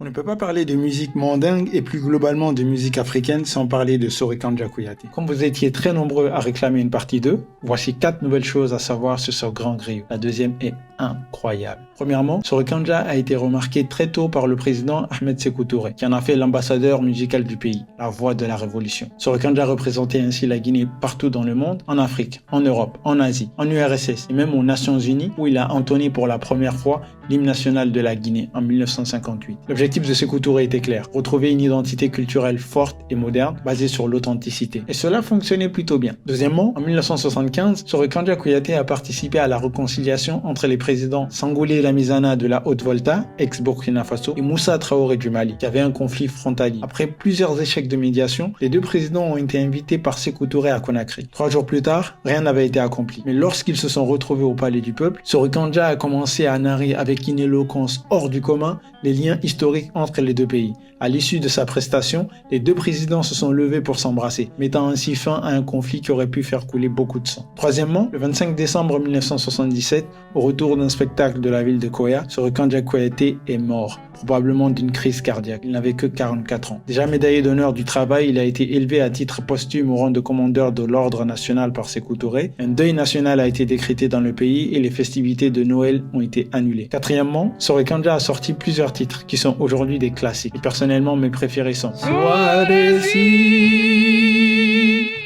On ne peut pas parler de musique mandingue et plus globalement de musique africaine sans parler de Sori Kandja Kouyaté. Comme vous étiez très nombreux à réclamer une partie 2, voici 4 nouvelles choses à savoir sur ce grand griot. La deuxième est incroyable. Premièrement, Sori Kandja a été remarqué très tôt par le président Ahmed Sékou Touré, qui en a fait l'ambassadeur musical du pays, la voix de la révolution. Sori Kandja représentait ainsi la Guinée partout dans le monde, en Afrique, en Europe, en Asie, en URSS et même aux Nations Unies où il a entonné pour la première fois l'hymne national de la Guinée en 1958. L'objectif de Sékou Touré était clair, retrouver une identité culturelle forte et moderne basée sur l'authenticité. Et cela fonctionnait plutôt bien. Deuxièmement, en 1975, Sori Kandja Kouyaté a participé à la réconciliation entre les présidents Sangoulé Lamizana de la Haute-Volta, ex-Burkina Faso, et Moussa Traoré du Mali, qui avait un conflit frontalier. Après plusieurs échecs de médiation, les deux présidents ont été invités par Sékou Touré à Conakry. 3 jours plus tard, rien n'avait été accompli. Mais lorsqu'ils se sont retrouvés au Palais du Peuple, Sori Kandja a commencé à narrer avec une éloquence hors du commun les liens historiques entre les deux pays. À l'issue de sa prestation, les deux présidents se sont levés pour s'embrasser, mettant ainsi fin à un conflit qui aurait pu faire couler beaucoup de sang. Troisièmement, le 25 décembre 1977, au retour d'un spectacle de la ville de Koya, Sori Kandja Kouyaté est mort, probablement d'une crise cardiaque. Il n'avait que 44 ans. Déjà médaillé d'honneur du travail, il a été élevé à titre posthume au rang de commandeur de l'ordre national par Sékou Touré. Un deuil national a été décrété dans le pays et les festivités de Noël ont été annulées. Quatrièmement, Sori Kandja a sorti plusieurs titres qui sont aujourd'hui des classiques. Et personnellement, mes préférés sont Swadesi,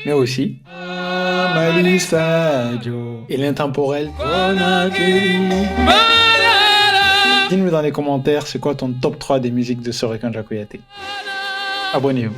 mais aussi Amali Sadio et l'intemporel Conakry. Dis-nous dans les commentaires c'est quoi ton top 3 des musiques de Sori Kandja Kouyaté. Abonnez-vous.